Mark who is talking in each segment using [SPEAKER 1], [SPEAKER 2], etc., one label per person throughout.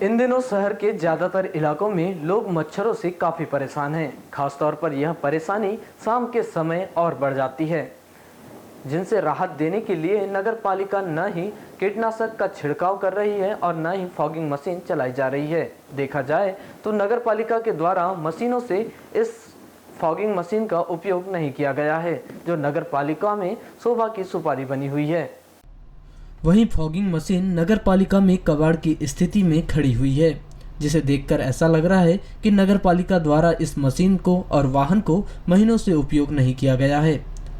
[SPEAKER 1] इन दिनों शहर के ज़्यादातर इलाकों में लोग मच्छरों से काफ़ी परेशान हैं। खासतौर पर यह परेशानी शाम के समय और बढ़ जाती है, जिनसे राहत देने के लिए नगर पालिका न ही कीटनाशक का छिड़काव कर रही है और न ही फॉगिंग मशीन चलाई जा रही है। देखा जाए तो नगर पालिका के द्वारा मशीनों से इस फॉगिंग मशीन का उपयोग नहीं किया गया है, जो नगर पालिका में शोभा की सुपारी बनी हुई है।
[SPEAKER 2] वहीं फॉगिंग मशीन नगर पालिका में कबाड़ की स्थिति में खड़ी हुई है, जिसे देखकर ऐसा लग रहा है कि नगर पालिका द्वारा इस मशीन को और वाहन को महीनों से उपयोग नहीं किया गया है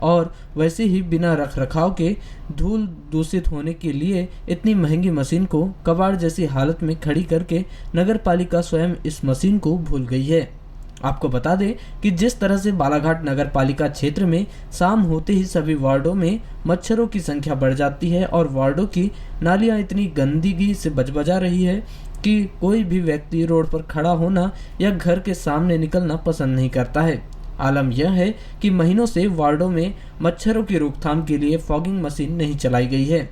[SPEAKER 2] और वैसे ही बिना रखरखाव के धूल दूषित होने के लिए इतनी महंगी मशीन को कबाड़ जैसी हालत में खड़ी करके नगर पालिका स्वयं इस मशीन को भूल गई है। आपको बता दें कि जिस तरह से बालाघाट नगर पालिका क्षेत्र में शाम होते ही सभी वार्डों में मच्छरों की संख्या बढ़ जाती है और वार्डों की नालियां इतनी गंदगी से बजबजा रही है कि कोई भी व्यक्ति रोड पर खड़ा होना या घर के सामने निकलना पसंद नहीं करता है। आलम यह है कि महीनों से वार्डों में मच्छरों की रोकथाम के लिए फॉगिंग मशीन नहीं चलाई गई है।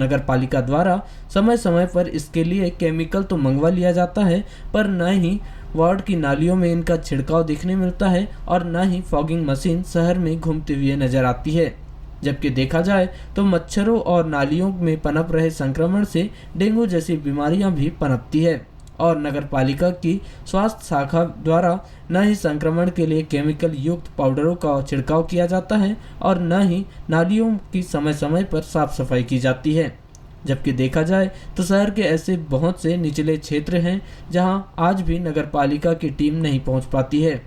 [SPEAKER 2] नगर पालिका द्वारा समय समय पर इसके लिए केमिकल तो मंगवा लिया जाता है, पर न ही वार्ड की नालियों में इनका छिड़काव देखने मिलता है और न ही फॉगिंग मशीन शहर में घूमते हुए नजर आती है। जबकि देखा जाए तो मच्छरों और नालियों में पनप रहे संक्रमण से डेंगू जैसी बीमारियां भी पनपती है और नगर पालिका की स्वास्थ्य शाखा द्वारा न ही संक्रमण के लिए केमिकल युक्त पाउडरों का छिड़काव किया जाता है और न ही नालियों की समय समय पर साफ सफाई की जाती है। जबकि देखा जाए तो शहर के ऐसे बहुत से निचले क्षेत्र हैं जहां आज भी नगर पालिका की टीम नहीं पहुंच पाती है।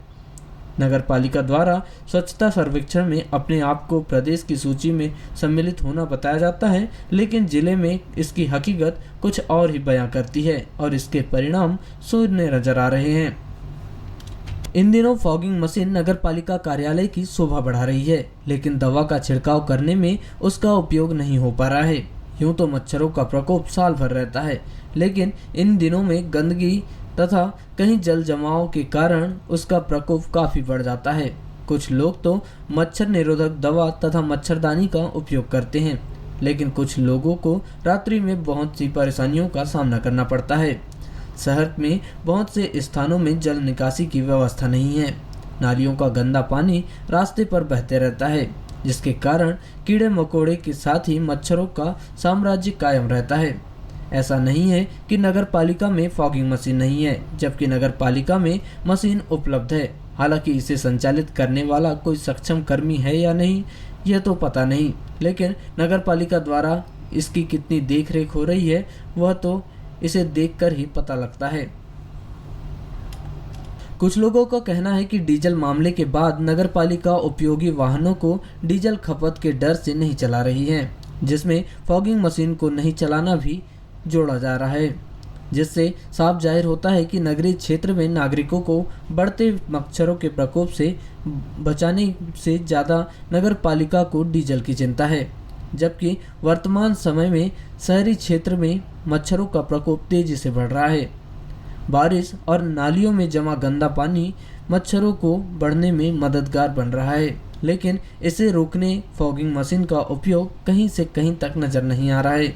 [SPEAKER 2] नगर पालिका द्वारा स्वच्छता सर्वेक्षण में अपने आप को प्रदेश की सूची में सम्मिलित होना बताया जाता है, लेकिन जिले में इसकी हकीकत कुछ और ही बयां करती है और इसके परिणाम शून्य नजर आ रहे हैं। इन दिनों फॉगिंग मशीन नगर पालिका कार्यालय की शोभा बढ़ा रही है, लेकिन दवा का छिड़काव करने में उसका उपयोग नहीं हो पा रहा है। यूं तो मच्छरों का प्रकोप साल भर रहता है, लेकिन इन दिनों में गंदगी तथा कहीं जल जमाव के कारण उसका प्रकोप काफी बढ़ जाता है। कुछ लोग तो मच्छर निरोधक दवा तथा मच्छरदानी का उपयोग करते हैं, लेकिन कुछ लोगों को रात्रि में बहुत सी परेशानियों का सामना करना पड़ता है। शहर में बहुत से स्थानों में जल निकासी की व्यवस्था नहीं है। नालियों का गंदा पानी रास्ते पर बहते रहता है, जिसके कारण कीड़े मकोड़े के साथ ही मच्छरों का साम्राज्य कायम रहता है। ऐसा नहीं है कि नगर पालिका में फॉगिंग मशीन नहीं है, जबकि नगर पालिका में मशीन उपलब्ध है। हालांकि इसे संचालित करने वाला कोई सक्षम कर्मी है या नहीं, यह तो पता नहीं, लेकिन नगर पालिका द्वारा इसकी कितनी देखरेख हो रही है वह तो इसे देखकर ही पता लगता है। कुछ लोगों का कहना है कि डीजल मामले के बाद नगर पालिका उपयोगी वाहनों को डीजल खपत के डर से नहीं चला रही है, जिसमें फॉगिंग मशीन को नहीं चलाना भी जोड़ा जा रहा है, जिससे साफ जाहिर होता है कि नगरीय क्षेत्र में नागरिकों को बढ़ते मच्छरों के प्रकोप से बचाने से ज़्यादा नगर पालिका को डीजल की चिंता है। जबकि वर्तमान समय में शहरी क्षेत्र में मच्छरों का प्रकोप तेजी से बढ़ रहा है। बारिश और नालियों में जमा गंदा पानी मच्छरों को बढ़ने में मददगार बन रहा है, लेकिन इसे रोकने फॉगिंग मशीन का उपयोग कहीं से कहीं तक नजर नहीं आ रहा है।